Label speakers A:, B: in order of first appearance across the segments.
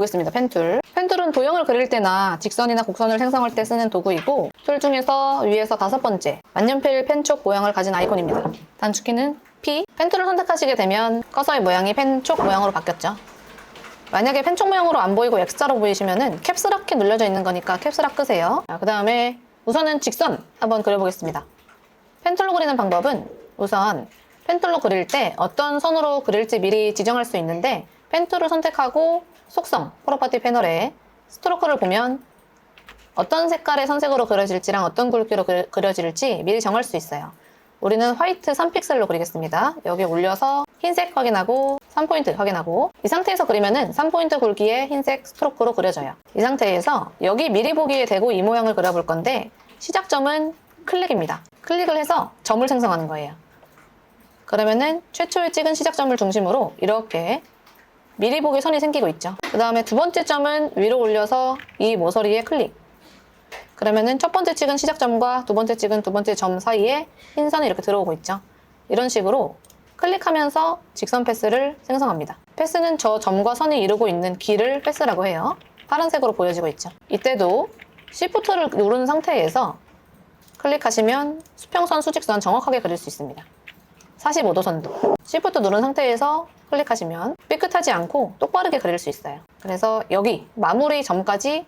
A: 보겠습니다. 펜툴. 펜툴은 도형을 그릴 때나 직선이나 곡선을 생성할 때 쓰는 도구이고, 툴 중에서 위에서 5번째 만년필 펜촉 모양을 가진 아이콘입니다. 단축키는 P. 펜툴을 선택하시게 되면 커서의 모양이 펜촉 모양으로 바뀌었죠. 만약에 펜촉 모양으로 안 보이고 X자로 보이시면은 캡스락 키 눌려져 있는 거니까 캡스락 끄세요. 그 다음에 우선은 직선 한번 그려보겠습니다. 펜툴로 그리는 방법은 우선 펜툴로 그릴 때 어떤 선으로 그릴지 미리 지정할 수 있는데, 펜툴을 선택하고 속성, 프로퍼티 패널에 스트로크를 보면 어떤 색깔의 선색으로 그려질지랑 어떤 굵기로 그려질지 미리 정할 수 있어요. 우리는 화이트 3픽셀로 그리겠습니다. 여기 올려서 흰색 확인하고 3포인트 확인하고, 이 상태에서 그리면은 3포인트 굵기의 흰색 스트로크로 그려져요. 이 상태에서 여기 미리 보기에 대고 이 모양을 그려볼 건데, 시작점은 클릭입니다. 클릭을 해서 점을 생성하는 거예요. 그러면은 최초에 찍은 시작점을 중심으로 이렇게 미리 보기 선이 생기고 있죠. 그 다음에 두 번째 점은 위로 올려서 이 모서리에 클릭. 그러면은 첫 번째 찍은 시작점과 두 번째 찍은 두 번째 점 사이에 흰 선이 이렇게 들어오고 있죠. 이런 식으로 클릭하면서 직선 패스를 생성합니다. 패스는 저 점과 선이 이루고 있는 길을 패스라고 해요. 파란색으로 보여지고 있죠. 이때도 Shift를 누른 상태에서 클릭하시면 수평선, 수직선 정확하게 그릴 수 있습니다. 45도 선도. Shift 누른 상태에서 클릭하시면 삐끗하지 않고 똑바르게 그릴 수 있어요. 그래서 여기 마무리 점까지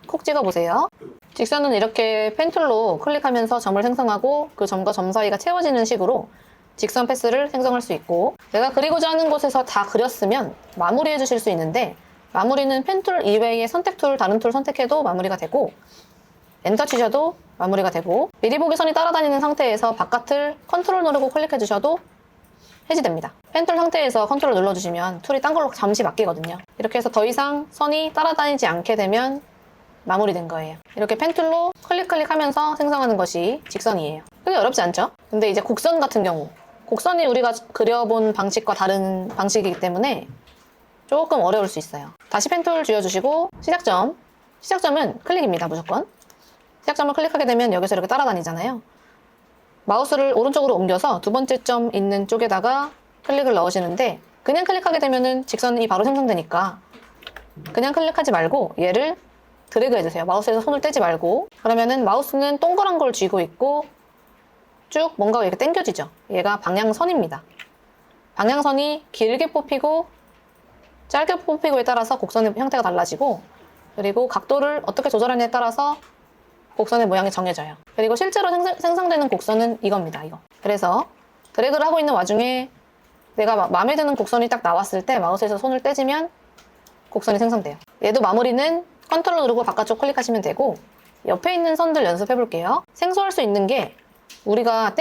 A: 콕 찍어보세요. 직선은 이렇게 펜툴로 클릭하면서 점을 생성하고 그 점과 점 사이가 채워지는 식으로 직선 패스를 생성할 수 있고, 내가 그리고자 하는 곳에서 다 그렸으면 마무리해 주실 수 있는데, 마무리는 펜툴 이외의 선택 툴, 다른 툴 선택해도 마무리가 되고, 엔터 치셔도 마무리가 되고, 미리 보기 선이 따라다니는 상태에서 바깥을 컨트롤 누르고 클릭해 주셔도 해지됩니다. 펜툴 상태에서 컨트롤 눌러주시면 툴이 딴 걸로 잠시 바뀌거든요. 이렇게 해서 더 이상 선이 따라다니지 않게 되면 마무리된 거예요. 이렇게 펜툴로 클릭하면서 생성하는 것이 직선이에요. 크게 어렵지 않죠? 근데 이제 곡선 같은 경우, 곡선이 우리가 그려본 방식과 다른 방식이기 때문에 조금 어려울 수 있어요. 다시 펜툴 쥐어주시고 시작점은 클릭입니다. 무조건. 시작점을 클릭하게 되면 여기서 이렇게 따라다니잖아요. 마우스를 오른쪽으로 옮겨서 두 번째 점 있는 쪽에다가 클릭을 넣으시는데, 그냥 클릭하게 되면은 직선이 바로 생성되니까 그냥 클릭하지 말고 얘를 드래그 해주세요. 마우스에서 손을 떼지 말고. 그러면은 마우스는 동그란 걸 쥐고 있고 쭉 뭔가 이렇게 당겨지죠. 얘가 방향선입니다. 방향선이 길게 뽑히고 짧게 뽑히고에 따라서 곡선의 형태가 달라지고, 그리고 각도를 어떻게 조절하느냐에 따라서 곡선의 모양이 정해져요. 그리고 실제로 생성되는 곡선은 이겁니다. 이거. 그래서 드래그를 하고 있는 와중에 내가 마음에 드는 곡선이 딱 나왔을 때 마우스에서 손을 떼지면 곡선이 생성돼요. 얘도 마무리는 컨트롤 누르고 바깥쪽 클릭하시면 되고, 옆에 있는 선들 연습해 볼게요. 생소할 수 있는 게, 우리가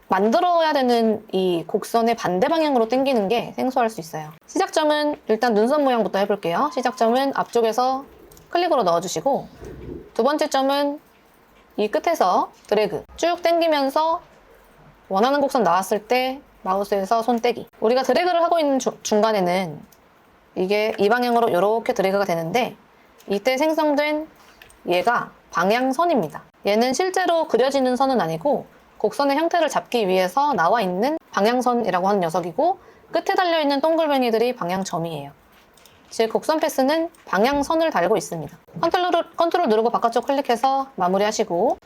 A: 만들어야 되는 이 곡선의 반대 방향으로 당기는 게 생소할 수 있어요. 시작점은 일단 눈썹 모양부터 해볼게요. 시작점은 앞쪽에서 클릭으로 넣어주시고, 두 번째 점은 이 끝에서 드래그 쭉 당기면서 원하는 곡선 나왔을 때 마우스에서 손 떼기. 우리가 드래그를 하고 있는 중간에는 이게 이 방향으로 이렇게 드래그가 되는데, 이때 생성된 얘가 방향선입니다. 얘는 실제로 그려지는 선은 아니고 곡선의 형태를 잡기 위해서 나와 있는 방향선이라고 하는 녀석이고, 끝에 달려있는 동글뱅이들이 방향점이에요. 즉 곡선 패스는 방향선을 달고 있습니다. 컨트롤 누르고 바깥쪽 클릭해서 마무리하시고,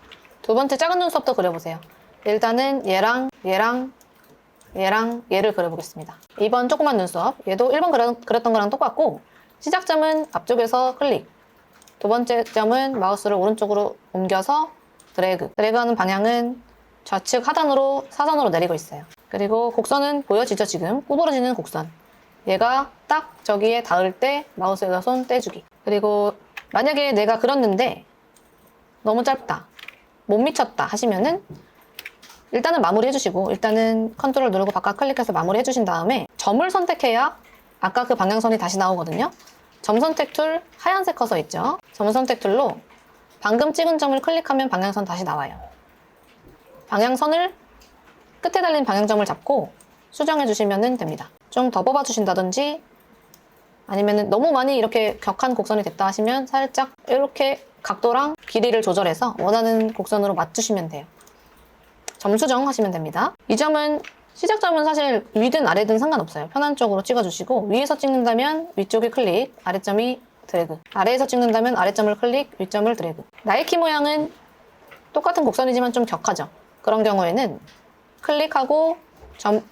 A: 두 번째 작은 눈썹도 그려보세요. 일단은 얘랑 얘를 그려보겠습니다. 2번 조그만 눈썹, 얘도 1번 그렸던 거랑 똑같고, 시작점은 앞쪽에서 클릭, 두 번째 점은 마우스를 오른쪽으로 옮겨서 드래그하는 방향은 좌측 하단으로 사선으로 내리고 있어요. 그리고 곡선은 보여지죠? 지금 구부러지는 곡선, 얘가 딱 저기에 닿을 때 마우스에서 손 떼주기. 그리고 만약에 내가 그렸는데 너무 짧다, 못 미쳤다 하시면은 일단은 마무리 해주시고, 일단은 컨트롤 누르고 바깥 클릭해서 마무리 해주신 다음에 점을 선택해야 아까 그 방향선이 다시 나오거든요. 점 선택 툴 하얀색 커서 있죠. 점 선택 툴로 방금 찍은 점을 클릭하면 방향선 다시 나와요. 방향선을 끝에 달린 방향점을 잡고 수정해 주시면 됩니다. 좀 더 뽑아 주신다든지, 아니면 너무 많이 이렇게 격한 곡선이 됐다 하시면 살짝 이렇게 각도랑 길이를 조절해서 원하는 곡선으로 맞추시면 돼요. 점 수정 하시면 됩니다. 이 점은, 시작점은 사실 위든 아래든 상관없어요. 편한 쪽으로 찍어주시고, 위에서 찍는다면 위쪽에 클릭, 아래점이 드래그. 아래에서 찍는다면 아래점을 클릭, 위점을 드래그. 나이키 모양은 똑같은 곡선이지만 좀 격하죠. 그런 경우에는 클릭하고 점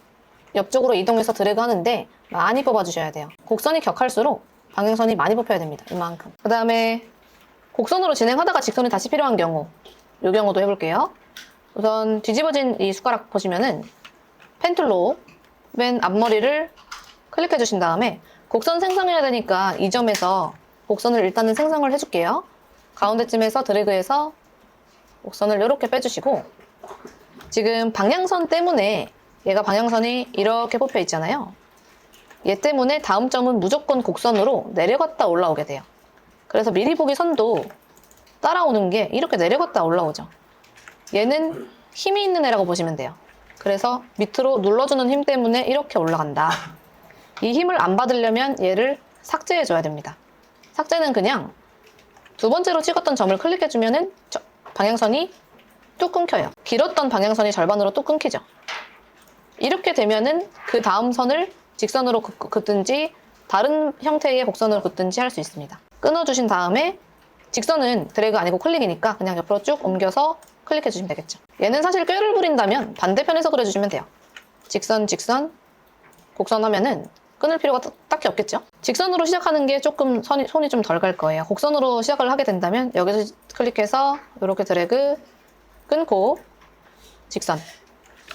A: 옆쪽으로 이동해서 드래그 하는데 많이 뽑아주셔야 돼요. 곡선이 격할수록 방향선이 많이 뽑혀야 됩니다. 이만큼. 그 다음에 곡선으로 진행하다가 직선이 다시 필요한 경우, 이 경우도 해볼게요. 우선 뒤집어진 이 숟가락 보시면은 펜 툴로 맨 앞머리를 클릭해 주신 다음에 곡선 생성해야 되니까 이 점에서 곡선을 일단은 생성을 해줄게요. 가운데쯤에서 드래그해서 곡선을 이렇게 빼주시고, 지금 방향선 때문에 얘가 방향선이 이렇게 뽑혀 있잖아요. 얘 때문에 다음 점은 무조건 곡선으로 내려갔다 올라오게 돼요. 그래서 미리 보기 선도 따라오는 게 이렇게 내려갔다 올라오죠. 얘는 힘이 있는 애라고 보시면 돼요. 그래서 밑으로 눌러주는 힘 때문에 이렇게 올라간다. 이 힘을 안 받으려면 얘를 삭제해 줘야 됩니다. 삭제는 그냥 두 번째로 찍었던 점을 클릭해주면은 방향선이 뚝 끊겨요. 길었던 방향선이 절반으로 뚝 끊기죠. 이렇게 되면은 그 다음 선을 직선으로 긋든지 다른 형태의 곡선으로 긋든지 할 수 있습니다. 끊어주신 다음에 직선은 드래그 아니고 클릭이니까 그냥 옆으로 쭉 옮겨서 클릭해 주시면 되겠죠. 얘는 사실 꾀를 부린다면 반대편에서 그려주시면 돼요. 직선, 직선, 곡선 하면은 끊을 필요가 딱히 없겠죠. 직선으로 시작하는 게 조금 손이 좀 덜 갈 거예요. 곡선으로 시작을 하게 된다면 여기서 클릭해서 이렇게 드래그, 끊고 직선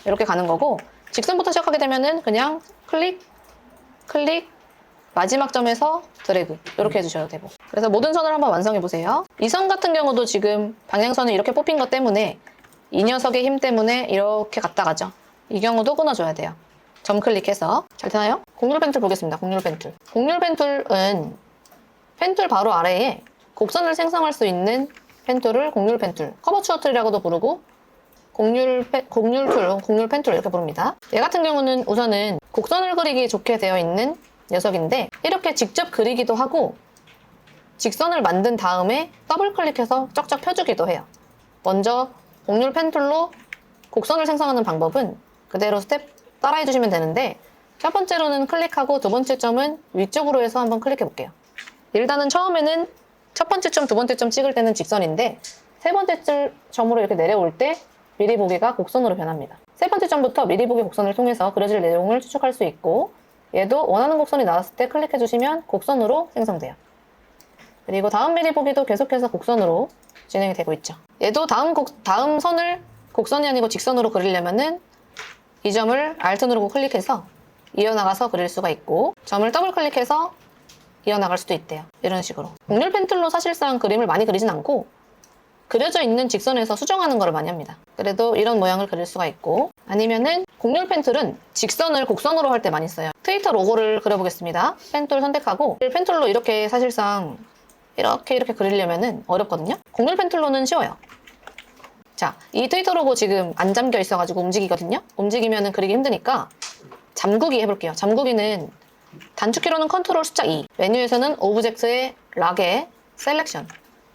A: 이렇게 가는 거고, 직선부터 시작하게 되면은 그냥 클릭, 클릭, 마지막 점에서 드래그 이렇게 해주셔도 되고. 그래서 모든 선을 한번 완성해 보세요. 이 선 같은 경우도 지금 방향선을 이렇게 뽑힌 것 때문에 이 녀석의 힘 때문에 이렇게 갔다 가죠. 이 경우도 끊어줘야 돼요. 점 클릭해서. 잘 되나요? 곡률 펜툴 보겠습니다. 곡률 펜툴. 곡률 펜툴은 펜툴 바로 아래에 곡선을 생성할 수 있는 펜툴을 곡률 펜툴, 커버추어 툴이라고도 부르고 곡률 펜툴 이렇게 부릅니다. 얘 같은 경우는 우선은 곡선을 그리기 좋게 되어 있는 녀석인데 이렇게 직접 그리기도 하고 직선을 만든 다음에 더블 클릭해서 쩍쩍 펴주기도 해요. 먼저 곡률 펜툴로 곡선을 생성하는 방법은 그대로 스텝 따라해 주시면 되는데, 첫 번째로는 클릭하고 두 번째 점은 위쪽으로 해서 한번 클릭해 볼게요. 일단은 처음에는 첫 번째 점, 두 번째 점 찍을 때는 직선인데 세 번째 점으로 이렇게 내려올 때 미리 보기가 곡선으로 변합니다. 세 번째 점부터 미리 보기 곡선을 통해서 그려질 내용을 추측할 수 있고, 얘도 원하는 곡선이 나왔을 때 클릭해 주시면 곡선으로 생성돼요. 그리고 다음 미리 보기도 계속해서 곡선으로 진행이 되고 있죠. 얘도 다음 선을 곡선이 아니고 직선으로 그리려면은 이 점을 Alt 누르고 클릭해서 이어나가서 그릴 수가 있고, 점을 더블 클릭해서 이어나갈 수도 있대요. 이런 식으로. 곡률 펜툴로 사실상 그림을 많이 그리진 않고 그려져 있는 직선에서 수정하는 걸 많이 합니다. 그래도 이런 모양을 그릴 수가 있고, 아니면은 곡률 펜툴은 직선을 곡선으로 할 때 많이 써요. 트위터 로고를 그려보겠습니다. 펜툴 선택하고, 펜툴로 이렇게 사실상 이렇게 그리려면은 어렵거든요. 곡률 펜툴로는 쉬워요. 자, 이 트위터 로고 지금 안 잠겨 있어가지고 움직이거든요. 움직이면은 그리기 힘드니까 잠그기 해볼게요. 잠그기는 단축키로는 컨트롤 숫자 2, 메뉴에서는 오브젝트의 락에 셀렉션,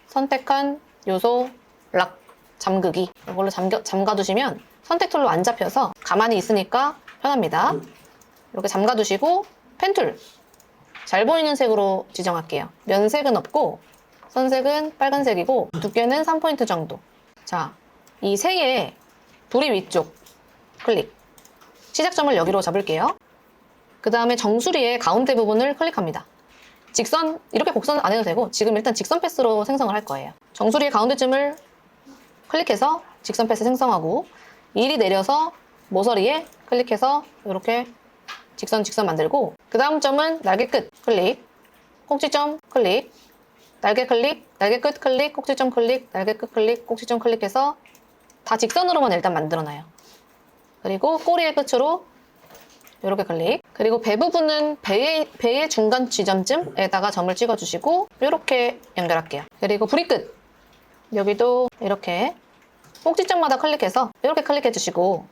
A: 선택한 요소 락, 잠그기, 이걸로 잠가두시면 선택 툴로 안 잡혀서 가만히 있으니까 편합니다. 이렇게 잠가두시고 펜툴 잘 보이는 색으로 지정할게요. 면색은 없고 선색은 빨간색이고 두께는 3포인트 정도. 자, 이 세 개의 부리 위쪽 클릭, 시작점을 여기로 잡을게요. 그 다음에 정수리의 가운데 부분을 클릭합니다. 직선, 이렇게 곡선 안 해도 되고 지금 일단 직선 패스로 생성을 할 거예요. 정수리의 가운데쯤을 클릭해서 직선 패스 생성하고, 이리 내려서 모서리에 클릭해서 이렇게 직선 만들고, 그 다음 점은 날개 끝 클릭, 꼭지점 클릭, 날개 클릭, 날개 끝 클릭, 꼭지점 클릭, 날개 끝 클릭, 꼭지점 클릭해서 다 직선으로만 일단 만들어놔요. 그리고 꼬리의 끝으로 이렇게 클릭. 그리고 배 부분은 배의 중간 지점쯤에다가 점을 찍어주시고 이렇게 연결할게요. 그리고 부리 끝, 여기도 이렇게 꼭지점마다 클릭해서 이렇게 클릭해주시고,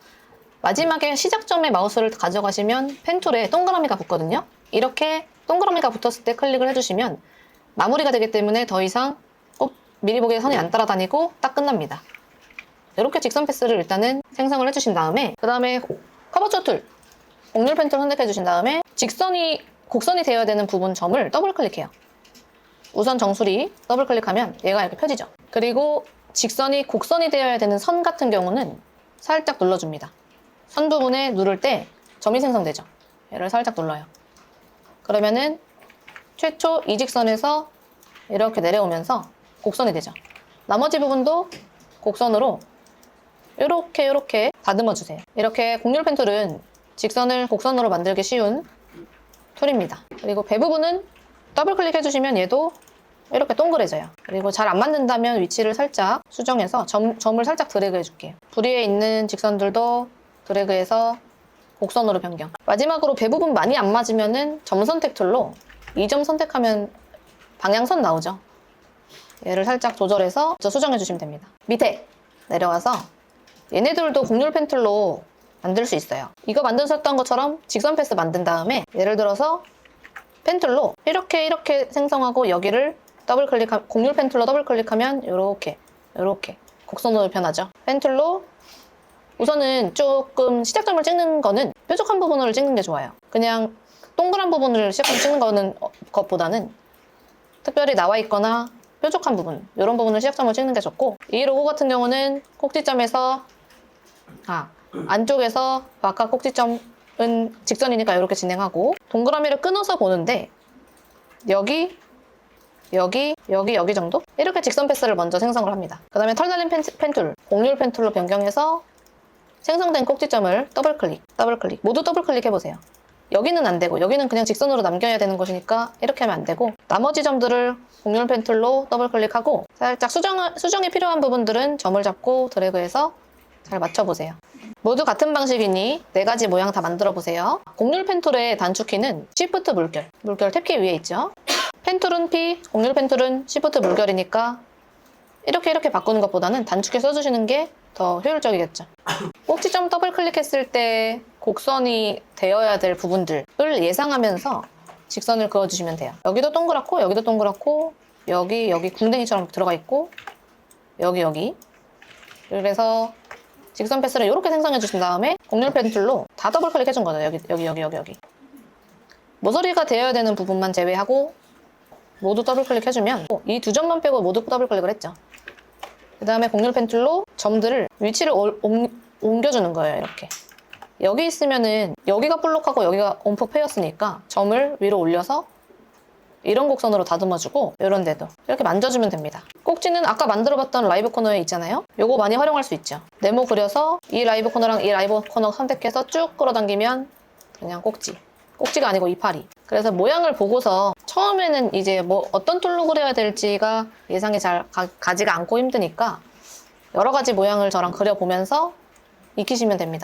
A: 마지막에 시작점에 마우스를 가져가시면 펜툴에 동그라미가 붙거든요. 이렇게 동그라미가 붙었을 때 클릭을 해주시면 마무리가 되기 때문에 더 이상 꼭 미리 보기에 선이 안 따라다니고 딱 끝납니다. 이렇게 직선 패스를 일단은 생성을 해주신 다음에, 그 다음에 커버추어 툴, 곡률 펜툴 선택해 주신 다음에 곡선이 되어야 되는 부분 점을 더블 클릭해요. 우선 정수리 더블 클릭하면 얘가 이렇게 펴지죠. 그리고 직선이 곡선이 되어야 되는 선 같은 경우는 살짝 눌러줍니다. 선 부분에 누를 때 점이 생성되죠. 얘를 살짝 눌러요. 그러면은 최초 이 직선에서 이렇게 내려오면서 곡선이 되죠. 나머지 부분도 곡선으로 이렇게 다듬어 주세요. 이렇게 곡률 펜 툴은 직선을 곡선으로 만들기 쉬운 툴입니다. 그리고 배 부분은 더블 클릭해주시면 얘도 이렇게 동그래져요. 그리고 잘 안 맞는다면 위치를 살짝 수정해서 점을 살짝 드래그 해줄게요. 부리에 있는 직선들도 드래그해서 곡선으로 변경. 마지막으로 배 부분 많이 안 맞으면은 점 선택 툴로 이 점 선택하면 방향선 나오죠. 얘를 살짝 조절해서 수정해 주시면 됩니다. 밑에 내려와서 얘네들도 곡률 펜 툴로 만들 수 있어요. 이거 만드셨던 것처럼 직선 패스 만든 다음에 예를 들어서 펜 툴로 이렇게 생성하고 여기를 곡률 펜 툴로 더블 클릭하면 이렇게 곡선으로 변하죠. 펜 툴로 우선은 조금 시작점을 찍는 거는 뾰족한 부분을 찍는 게 좋아요. 그냥 동그란 부분을 시작점을 찍는 것보다는 특별히 나와 있거나 뾰족한 부분, 이런 부분을 시작점을 찍는 게 좋고, 이 로고 같은 경우는 꼭지점에서 안쪽에서 바깥 꼭지점은 직선이니까 이렇게 진행하고, 동그라미를 끊어서 보는데 여기 정도? 이렇게 직선 패스를 먼저 생성을 합니다. 그 다음에 털 달린 펜툴, 곡률 펜 툴로 변경해서 생성된 꼭지점을 더블 클릭 모두 더블 클릭해보세요. 여기는 안 되고 여기는 그냥 직선으로 남겨야 되는 것이니까 이렇게 하면 안 되고, 나머지 점들을 곡률 펜 툴로 더블 클릭하고 살짝 수정이 필요한 부분들은 점을 잡고 드래그해서 잘 맞춰보세요. 모두 같은 방식이니 4가지 모양 다 만들어 보세요. 곡률 펜 툴의 단축키는 Shift 물결 탭키 위에 있죠. 펜 툴은 P, 곡률 펜 툴은 Shift 물결이니까 이렇게 바꾸는 것보다는 단축키 써주시는 게 더 효율적이겠죠. 꼭지점 더블 클릭했을 때 곡선이 되어야 될 부분들을 예상하면서 직선을 그어주시면 돼요. 여기도 동그랗고 여기도 동그랗고 여기 궁뎅이처럼 들어가 있고 여기 그래서 직선 패스를 이렇게 생성해 주신 다음에 곡률 펜 툴로 다 더블 클릭 해준 거죠. 여기 모서리가 되어야 되는 부분만 제외하고 모두 더블 클릭 해주면 이 2점만 빼고 모두 더블 클릭을 했죠. 그 다음에 곡률 펜 툴로 점들을 위치를 옮겨주는 거예요. 이렇게 여기 있으면은 여기가 볼록하고 여기가 움푹 패였으니까 점을 위로 올려서 이런 곡선으로 다듬어주고, 이런 데도 이렇게 만져주면 됩니다. 꼭지는 아까 만들어봤던 라이브 코너에 있잖아요. 요거 많이 활용할 수 있죠. 네모 그려서 이 라이브 코너랑 이 라이브 코너 선택해서 쭉 끌어당기면 그냥 꼭지가 아니고 이파리. 그래서 모양을 보고서 처음에는 이제 뭐 어떤 툴로 그려야 될지가 예상이 잘 가지가 않고 힘드니까 여러 가지 모양을 저랑 그려보면서 익히시면 됩니다.